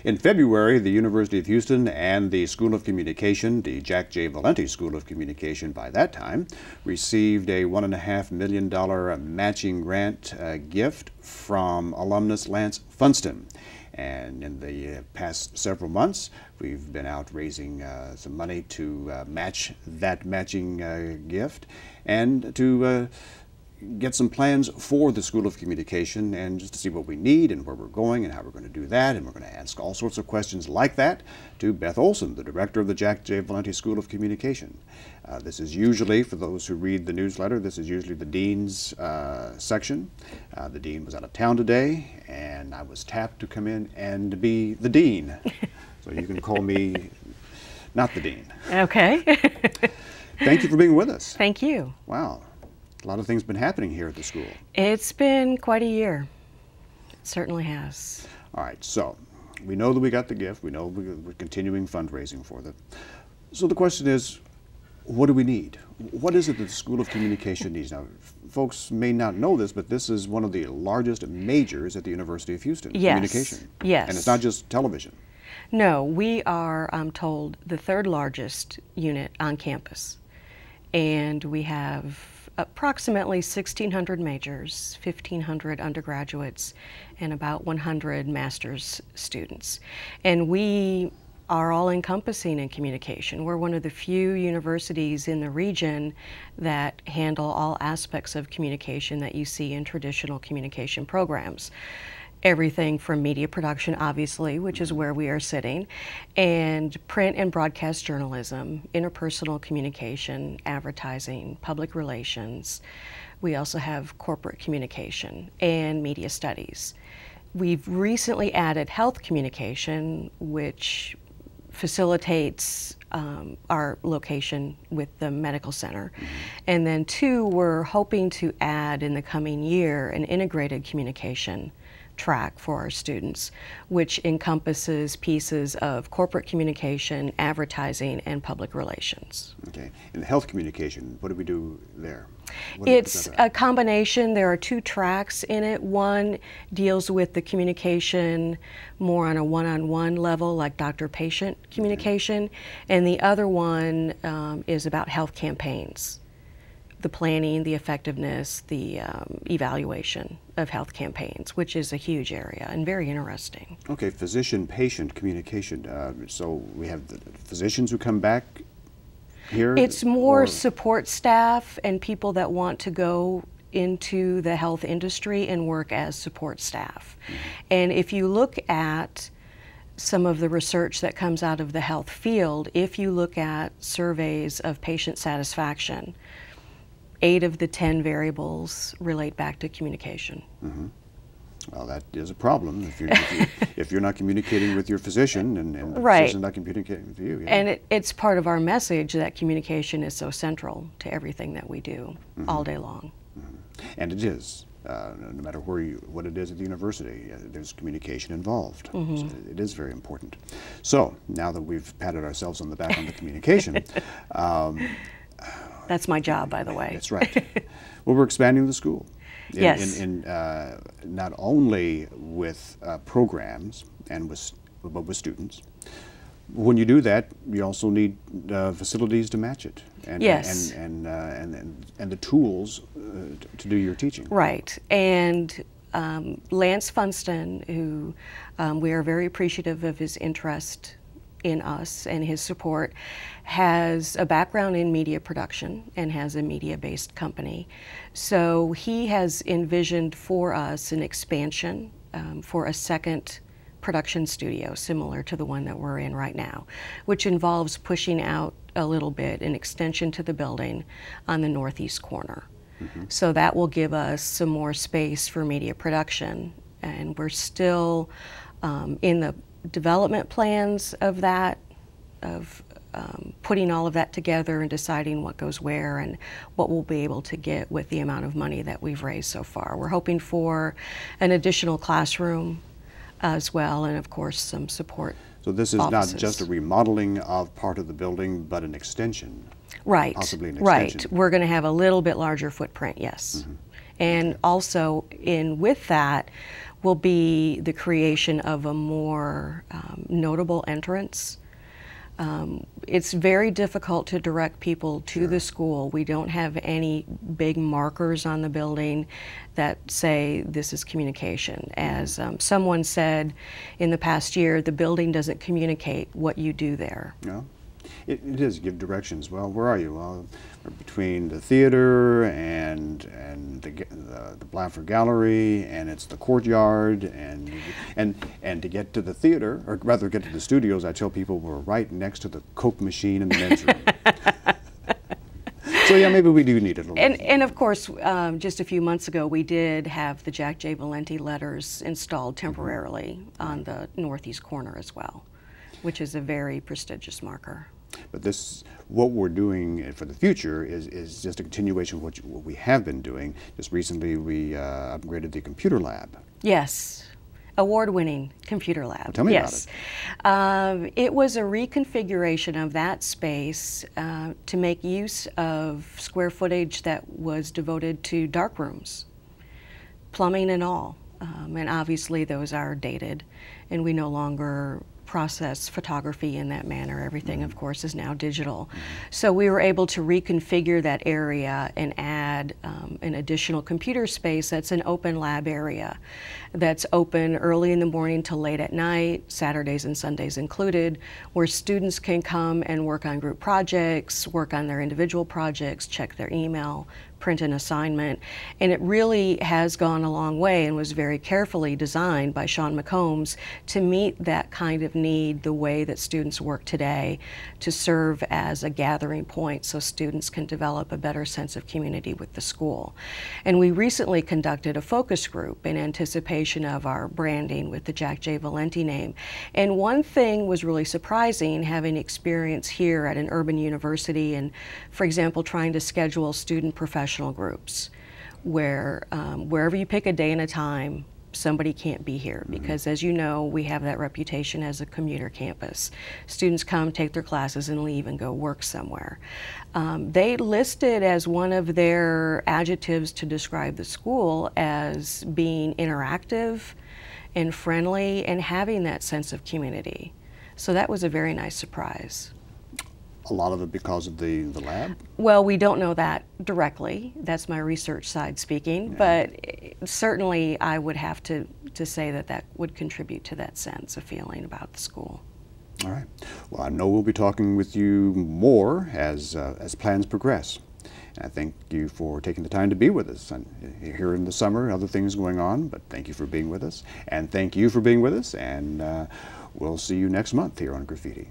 In February, the University of Houston and the School of Communication, the Jack J. Valenti School of Communication by that time, received a $1.5 million matching grant gift from alumnus Lance Funston. And in the past several months, we've been out raising some money to match that matching gift and to get some plans for the School of Communication and just to see what we need and where we're going and how we're going to do that. And we're going to ask all sorts of questions like that to Beth Olson, the director of the Jack J. Valenti School of Communication. This is usually, for those who read the newsletter, this is usually the dean's section. The dean was out of town today, and I was tapped to come in and be the dean. So you can call me not the dean. Okay. Thank you for being with us. Thank you. Wow. A lot of things been happening here at the school. It's been quite a year. It certainly has. All right, so we know that we got the gift. We know we're continuing fundraising for that. So the question is, what do we need? What is it that the School of Communication needs? Now, folks may not know this, but this is one of the largest majors at the University of Houston. Yes. Communication. Yes. And it's not just television. No, we are, I'm told, the third largest unit on campus. And we have approximately 1,600 majors, 1,500 undergraduates, and about 100 master's students. And we are all encompassing in communication. We're one of the few universities in the region that handle all aspects of communication that you see in traditional communication programs. Everything from media production, obviously, which is where we are sitting, and print and broadcast journalism, interpersonal communication, advertising, public relations. We also have corporate communication and media studies. We've recently added health communication, which facilitates our location with the medical center. And then two, we're hoping to add in the coming year an integrated communication track for our students, which encompasses pieces of corporate communication, advertising, and public relations. Okay. In health communication, what do we do there? It's a combination. There are two tracks in it. One deals with the communication more on a one-on-one level, like doctor-patient communication, and the other one is about health campaigns. The planning, the effectiveness, the evaluation of health campaigns, which is a huge area and very interesting. Okay, physician-patient communication. So we have the physicians who come back here? It's more support staff and people that want to go into the health industry and work as support staff. And if you look at some of the research that comes out of the health field, if you look at surveys of patient satisfaction, 8 of the 10 variables relate back to communication. Well, that is a problem if you're not communicating with your physician and the right. physician's not communicating with you. Yeah. And it's part of our message that communication is so central to everything that we do all day long. And it is. No matter what it is at the university, there's communication involved. So it is very important. So now that we've patted ourselves on the back on the communication, that's my job, by the way. That's right. Well, we're expanding the school. Yes. Not only with programs and but with students. When you do that, you also need facilities to match it. And, yes. And the tools to do your teaching. Right. And Lance Funston, who we are very appreciative of his interest in us and his support, has a background in media production and has a media-based company. So he has envisioned for us an expansion for a second production studio similar to the one that we're in right now, which involves pushing out a little bit, an extension to the building on the northeast corner. So that will give us some more space for media production, and we're still in the development plans of that, of putting all of that together and deciding what goes where and what we'll be able to get with the amount of money that we've raised so far. We're hoping for an additional classroom as well, and of course some support. So this is offices. Not just a remodeling of part of the building, but an extension. Right, Possibly an extension. right. We're going to have a little bit larger footprint, yes. And also with that will be the creation of a more notable entrance. It's very difficult to direct people to the school. We don't have any big markers on the building that say this is communication. As someone said in the past year, the building doesn't communicate what you do there. No. It does give directions. Well, where are you? Well, between the theater and the Blanford Gallery, and it's the courtyard, and to get to the theater, or rather get to the studios, I tell people we're right next to the Coke machine in the men's room. So yeah, maybe we do need it a little. And of course, just a few months ago, we did have the Jack J. Valenti letters installed temporarily on the northeast corner as well, which is a very prestigious marker. But what we're doing for the future is just a continuation of what we have been doing. Just recently, we upgraded the computer lab. Yes, award-winning computer lab. Well, tell me about it. It was a reconfiguration of that space to make use of square footage that was devoted to dark rooms, plumbing and all. And obviously, those are dated, and we no longer process photography in that manner. Everything, of course, is now digital. So we were able to reconfigure that area and add an additional computer space that's an open lab area that's open early in the morning till late at night, Saturdays and Sundays included, where students can come and work on group projects, work on their individual projects, check their email, print an assignment. And it really has gone a long way and was very carefully designed by Sean McCombs to meet that kind of need, the way that students work today, to serve as a gathering point so students can develop a better sense of community with the school. And we recently conducted a focus group in anticipation of our branding with the Jack J. Valenti name. And one thing was really surprising, having experience here at an urban university and, for example, trying to schedule student professional groups where wherever you pick a day and a time, somebody can't be here because, as you know, we have that reputation as a commuter campus. Students come, take their classes, and leave and go work somewhere. They listed as one of their adjectives to describe the school as being interactive and friendly and having that sense of community. So that was a very nice surprise. A lot of it because of the lab? Well, we don't know that directly. That's my research side speaking, but certainly I would have to say that that would contribute to that sense of feeling about the school. All right. Well, I know we'll be talking with you more as plans progress. And I thank you for taking the time to be with us. And here in the summer, other things going on, but thank you for being with us. And thank you for being with us, and we'll see you next month here on Graffiti.